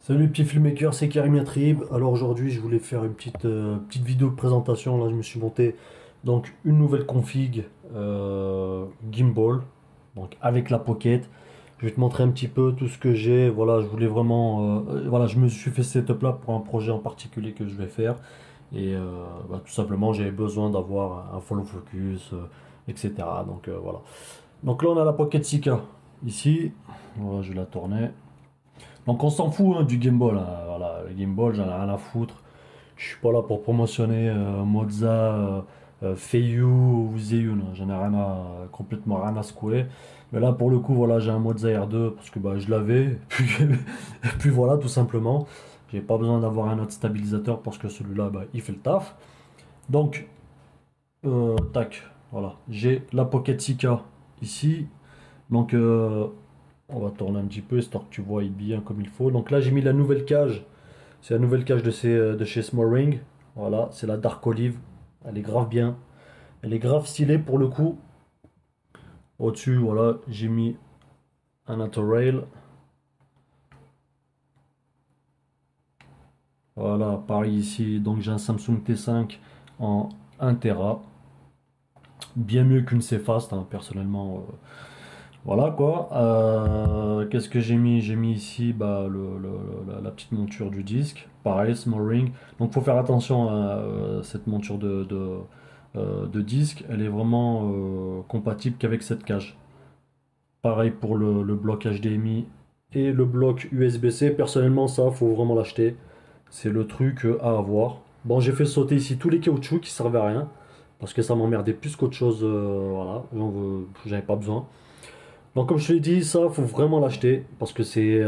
Salut les petits filmmakers, c'est Karim Yatrib. Alors aujourd'hui, je voulais faire une petite vidéo de présentation. Là, je me suis monté donc une nouvelle config gimbal, donc avec la pocket. Je vais te montrer un petit peu tout ce que j'ai. Voilà, je voulais vraiment, voilà, je me suis fait ce setup là pour un projet en particulier que je vais faire. Et tout simplement, j'avais besoin d'avoir un follow focus, etc. Donc voilà. Donc là, on a la Pocket Sika ici. Voilà, je vais la tourner. Donc on s'en fout hein, du gimbal, hein. Voilà, le gimbal, j'en ai rien à foutre. Je suis pas là pour promotionner Moza, Feiyu ou Zhiyun, hein. J'en ai rien à, complètement rien à secouer. Mais là pour le coup, voilà, j'ai un Moza R2 parce que bah, je l'avais. Puis voilà, tout simplement. J'ai pas besoin d'avoir un autre stabilisateur parce que celui-là, bah, il fait le taf. Donc, tac, voilà. J'ai la Pocket Sika ici. Donc, on va tourner un petit peu histoire que tu vois bien comme il faut. Donc là, j'ai mis la nouvelle cage. C'est la nouvelle cage de chez Small Ring. Voilà, c'est la Dark Olive. Elle est grave bien. Elle est grave stylée pour le coup. Au-dessus, voilà, j'ai mis un Autorail. Voilà, pareil ici. Donc j'ai un Samsung T5 en 1 Tera. Bien mieux qu'une Cfast, hein, personnellement. Voilà quoi. Qu'est-ce que j'ai mis? J'ai mis ici bah, la petite monture du disque. Pareil, small ring. Donc faut faire attention à cette monture de disque. Elle est vraiment compatible qu'avec cette cage. Pareil pour le bloc HDMI et le bloc USB-C. Personnellement, ça, faut vraiment l'acheter. C'est le truc à avoir. Bon, j'ai fait sauter ici tous les caoutchoucs qui servaient à rien. Parce que ça m'emmerdait plus qu'autre chose. Voilà, j'avais pas besoin. Donc comme je te l'ai dit, ça, faut vraiment l'acheter parce que c'est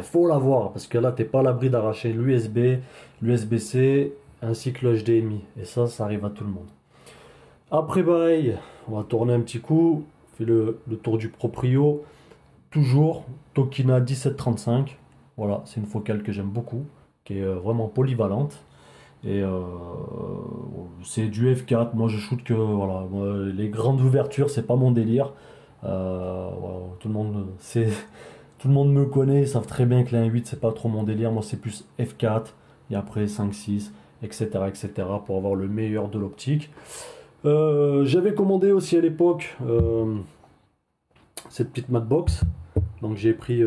faut l'avoir parce que là, t'es pas à l'abri d'arracher l'USB, l'USB-C ainsi que le HDMI. Et ça arrive à tout le monde. Après, pareil, on va tourner un petit coup. On fait le tour du proprio. Toujours Tokina 1735. Voilà, c'est une focale que j'aime beaucoup, qui est vraiment polyvalente. Et c'est du F4. Moi, je shoot que voilà, moi, les grandes ouvertures, c'est pas mon délire. Voilà, tout le monde me connaît, ils savent très bien que la 1.8 c'est pas trop mon délire. Moi, c'est plus F4 et après 5.6, etc., etc. pour avoir le meilleur de l'optique. J'avais commandé aussi à l'époque cette petite matbox. Donc j'ai pris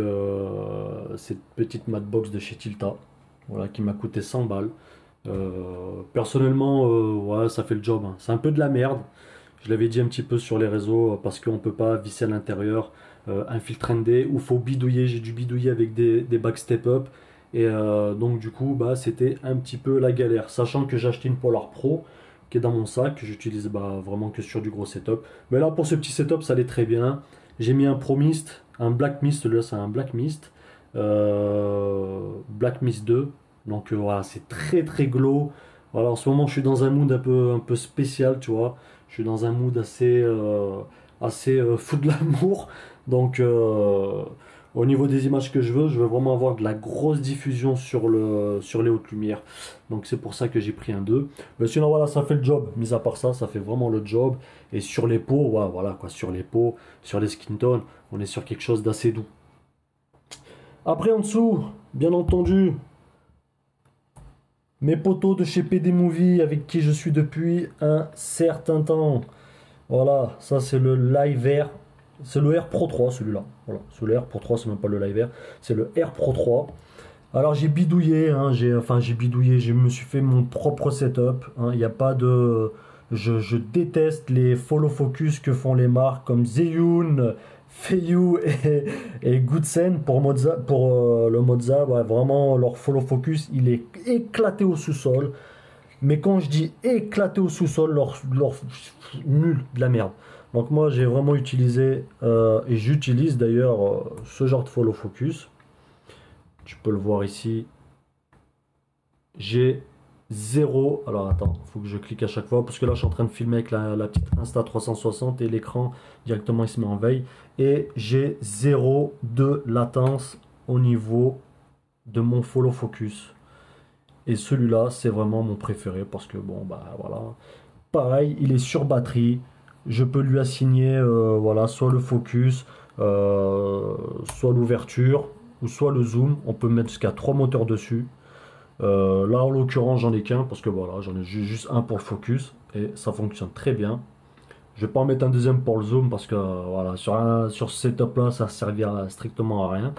cette petite matbox de chez Tilta, voilà, qui m'a coûté 100 balles. Personnellement, ouais, ça fait le job, hein. C'est un peu de la merde. Je l'avais dit un petit peu sur les réseaux parce qu'on peut pas visser à l'intérieur un filtre ND ou faut bidouiller. J'ai dû bidouiller avec des back step up et donc du coup bah c'était un petit peu la galère. Sachant que j'ai acheté une Polar Pro qui est dans mon sac que j'utilise bah, vraiment que sur du gros setup. Mais là pour ce petit setup ça allait très bien. J'ai mis un Pro Mist, un Black Mist. Là c'est un Black Mist, Black Mist 2. Donc voilà, c'est très très glow. Voilà, en ce moment, je suis dans un mood un peu spécial, tu vois. Je suis dans un mood assez fou de l'amour. Donc, au niveau des images que je veux vraiment avoir de la grosse diffusion sur les hautes lumières. Donc, c'est pour ça que j'ai pris un 2. Mais sinon, voilà, ça fait le job. Mis à part ça, ça fait vraiment le job. Et sur les peaux, ouais, voilà quoi, sur les peaux, sur les skin tones, on est sur quelque chose d'assez doux. Après, en dessous, bien entendu, mes potos de chez PD Movie avec qui je suis depuis un certain temps. Voilà, ça c'est le Live Air. C'est le Air Pro 3 celui-là. Voilà, c'est le Air Pro 3, c'est même pas le Live Air, c'est le Air Pro 3. Alors j'ai bidouillé, hein, j'ai bidouillé, je me suis fait mon propre setup, hein. Il n'y a pas de. Je déteste les follow focus que font les marques comme Zhiyun, Feiyu et Goodsen pour le Moza. Ouais, vraiment, leur follow focus, il est éclaté au sous-sol. Mais quand je dis éclaté au sous-sol, leur nul, de la merde. Donc moi, j'ai vraiment utilisé, et j'utilise d'ailleurs ce genre de follow focus. Tu peux le voir ici. J'ai zéro. Alors attends, il faut que je clique à chaque fois parce que là je suis en train de filmer avec la petite Insta360 et l'écran directement il se met en veille. Et j'ai zéro de latence au niveau de mon follow focus. Et celui-là, c'est vraiment mon préféré parce que bon, bah voilà. Pareil, il est sur batterie. Je peux lui assigner voilà, soit le focus, soit l'ouverture. ou soit le zoom. On peut mettre jusqu'à 3 moteurs dessus. Là en l'occurrence j'en ai qu'un parce que voilà, j'en ai juste un pour le focus et ça fonctionne très bien. Je vais pas en mettre un deuxième pour le zoom parce que voilà, sur ce setup là ça servira strictement à rien.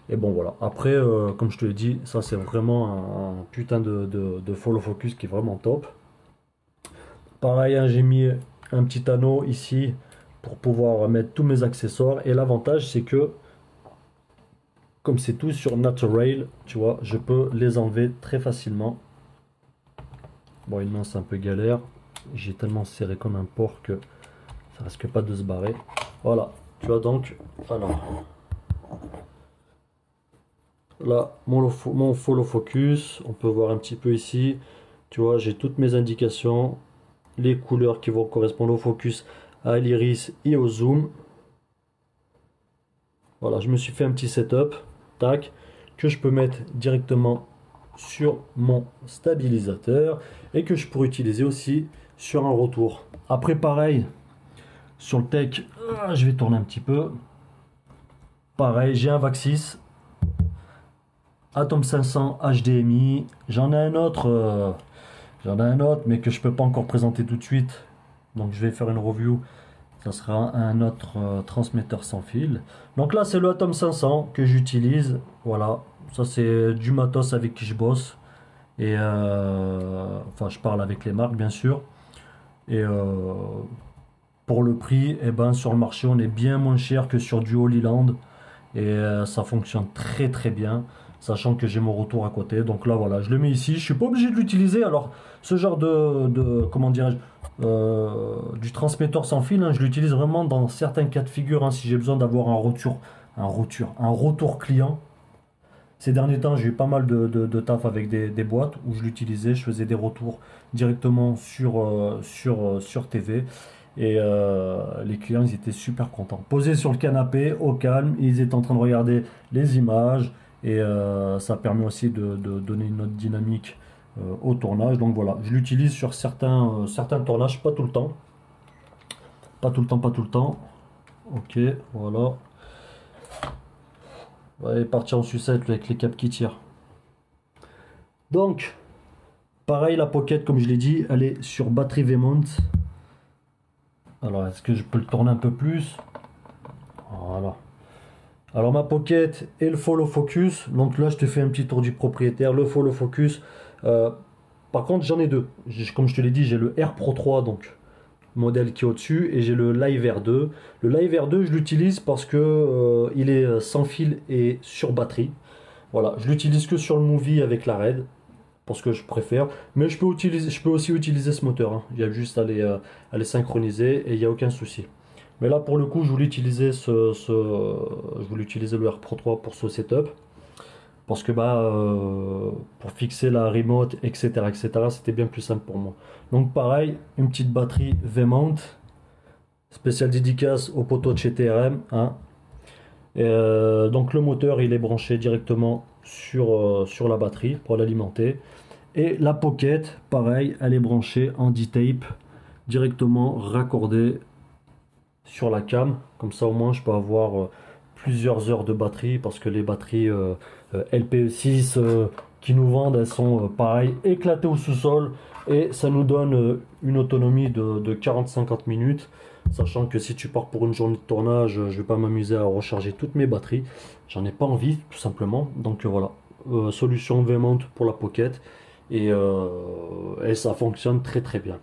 Et bon voilà, après comme je te l'ai dit, ça c'est vraiment un putain de follow focus qui est vraiment top. Pareil, hein, j'ai mis un petit anneau ici pour pouvoir mettre tous mes accessoires. Et l'avantage c'est que comme c'est tout sur Naturail, tu vois, je peux les enlever très facilement. Bon, une main c'est un peu galère. J'ai tellement serré comme un porc que ça risque pas de se barrer. Voilà, tu vois donc, alors là, mon follow focus, on peut voir un petit peu ici. Tu vois, j'ai toutes mes indications, les couleurs qui vont correspondre au focus, à l'iris et au zoom. Voilà, je me suis fait un petit setup, tac, que je peux mettre directement sur mon stabilisateur et que je pourrais utiliser aussi sur un retour. Après pareil, sur le tech, je vais tourner un petit peu. Pareil, j'ai un Vaxis Atom 500 HDMI. J'en ai un autre, mais que je peux pas encore présenter tout de suite. Donc je vais faire une review. Ça sera un autre transmetteur sans fil. Donc là c'est le Atom 500 que j'utilise. Voilà, ça c'est du matos avec qui je bosse. Et enfin je parle avec les marques bien sûr. Et pour le prix, eh ben, sur le marché on est bien moins cher que sur du Holy Land. Et ça fonctionne très très bien. Sachant que j'ai mon retour à côté. Donc là voilà, je le mets ici. Je suis pas obligé de l'utiliser. Alors ce genre comment dirais-je, du transmetteur sans fil, hein, je l'utilise vraiment dans certains cas de figure, hein, si j'ai besoin d'avoir un retour client. Ces derniers temps j'ai eu pas mal de taf avec des boîtes où je l'utilisais, je faisais des retours directement sur TV et les clients ils étaient super contents, posés sur le canapé au calme, ils étaient en train de regarder les images et ça permet aussi de donner une autre dynamique au tournage. Donc voilà, je l'utilise sur certains tournages, pas tout le temps. Pas tout le temps. Ok, voilà. On va partir en sucette avec les câbles qui tirent. Donc, pareil, la Pocket, comme je l'ai dit, elle est sur batterie V-mount. Alors, est-ce que je peux le tourner un peu plus? Voilà. Alors, ma Pocket et le follow focus. Donc là, je te fais un petit tour du propriétaire. Le follow focus. Par contre, j'en ai deux. Comme je te l'ai dit, j'ai le R Pro 3, donc modèle qui est au-dessus, et j'ai le Live R2. Le Live R2, je l'utilise parce que il est sans fil et sur batterie. Voilà, je l'utilise que sur le Movie avec la RED, parce que je préfère. Mais je peux aussi utiliser ce moteur, hein. Il y a juste à les synchroniser et il n'y a aucun souci. Mais là, pour le coup, je voulais utiliser le R Pro 3 pour ce setup. Parce que pour fixer la remote, etc., c'était bien plus simple pour moi. Donc pareil, une petite batterie V-mount, spéciale dédicace au poteau de chez TRM, hein. Et, donc le moteur il est branché directement sur la batterie pour l'alimenter. Et la Pocket, pareil, elle est branchée en D-tape, directement raccordée sur la cam. Comme ça au moins je peux avoir plusieurs heures de batterie, parce que les batteries LPE6 qui nous vendent, elles sont pareil éclatées au sous-sol, et ça nous donne une autonomie de 40-50 minutes, sachant que si tu pars pour une journée de tournage, je vais pas m'amuser à recharger toutes mes batteries, j'en ai pas envie tout simplement. Donc voilà, solution V-mount pour la Pocket, et ça fonctionne très très bien.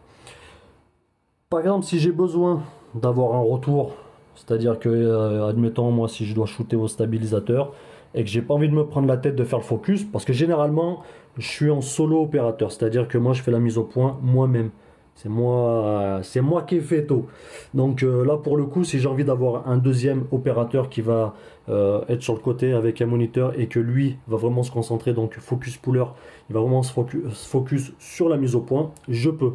Par exemple, si j'ai besoin d'avoir un retour, c'est-à-dire que admettons moi si je dois shooter au stabilisateur et que j'ai pas envie de me prendre la tête de faire le focus, parce que généralement je suis en solo opérateur, c'est-à-dire que moi je fais la mise au point moi-même, c'est moi qui ai fait tout. Donc là pour le coup, si j'ai envie d'avoir un deuxième opérateur qui va être sur le côté avec un moniteur et que lui va vraiment se concentrer, donc focus puller, il va vraiment se focus sur la mise au point, je peux.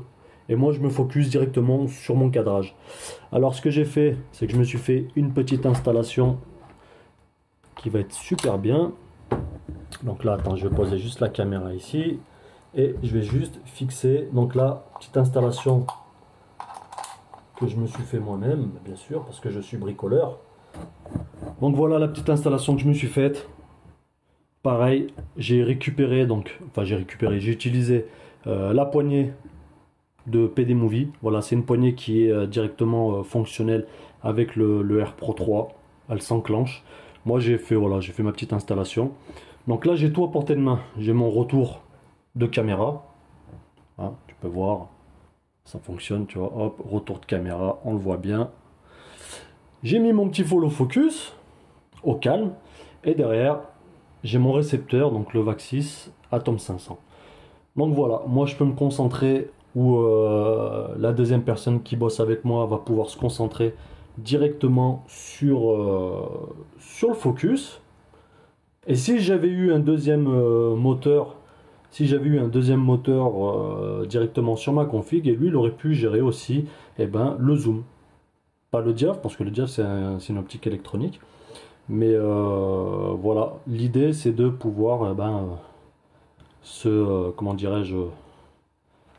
Et moi je me focus directement sur mon cadrage. Alors ce que j'ai fait, c'est que je me suis fait une petite installation qui va être super bien. Donc là, attends, je vais poser juste la caméra ici et je vais juste fixer. Donc là, petite installation que je me suis fait moi-même, bien sûr, parce que je suis bricoleur. Donc voilà la petite installation que je me suis faite. pareil, j'ai récupéré, donc, enfin j'ai utilisé la poignée de PD Movie. Voilà, c'est une poignée qui est directement fonctionnelle avec le R Pro 3. Elle s'enclenche. Moi j'ai fait, voilà, j'ai fait ma petite installation. Donc là j'ai tout à portée de main. J'ai mon retour de caméra. Hein, tu peux voir, ça fonctionne, tu vois. Hop, retour de caméra, on le voit bien. J'ai mis mon petit follow focus au calme. Et derrière, j'ai mon récepteur, donc le VAX-6 Atom 500. Donc voilà, moi je peux me concentrer, ou la deuxième personne qui bosse avec moi va pouvoir se concentrer directement sur le focus. Et si j'avais eu un deuxième moteur, directement sur ma config, et lui il aurait pu gérer aussi le zoom. Pas le diaph, parce que le diaph c'est une optique électronique. Mais voilà, l'idée c'est de pouvoir comment dirais-je,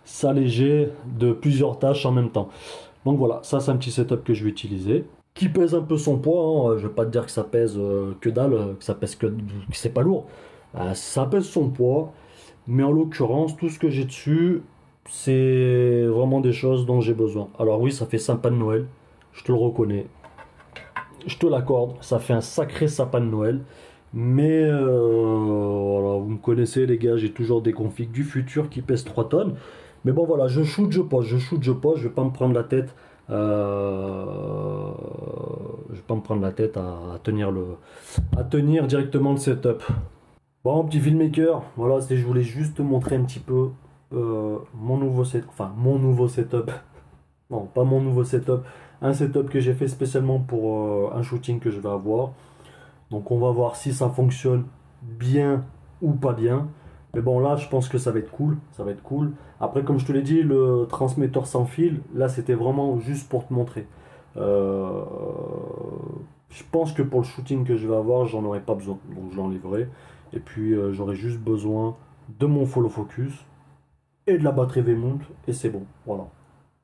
s'alléger de plusieurs tâches en même temps. Donc voilà, ça c'est un petit setup que je vais utiliser, qui pèse un peu son poids, hein. Je vais pas te dire que ça pèse que dalle, que ça pèse que c'est pas lourd. Ça pèse son poids, mais en l'occurrence, tout ce que j'ai dessus, c'est vraiment des choses dont j'ai besoin. Alors oui, ça fait sapin de Noël, je te le reconnais. Je te l'accorde, ça fait un sacré sapin de Noël. Mais voilà, vous me connaissez les gars, j'ai toujours des configs du futur qui pèsent 3 tonnes. Mais bon voilà, je shoot, je pose, je shoot, je pose, je vais pas me prendre la tête. Je vais pas me prendre la tête à tenir directement le setup. Bon, petit filmmaker, voilà, je voulais juste te montrer un petit peu mon nouveau setup. Non, pas mon nouveau setup. Un setup que j'ai fait spécialement pour un shooting que je vais avoir. Donc on va voir si ça fonctionne bien ou pas bien. Mais bon là je pense que ça va être cool. Ça va être cool. Après comme je te l'ai dit, le transmetteur sans fil, là c'était vraiment juste pour te montrer. Je pense que pour le shooting que je vais avoir, j'en aurai pas besoin. Donc je l'enlèverai. Et puis j'aurai juste besoin de mon follow focus et de la batterie V-mount. Et c'est bon. Voilà.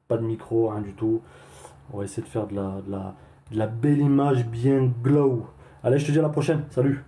Pas de micro, rien du tout. On va essayer de faire de la belle image bien glow. Allez, je te dis à la prochaine. Salut!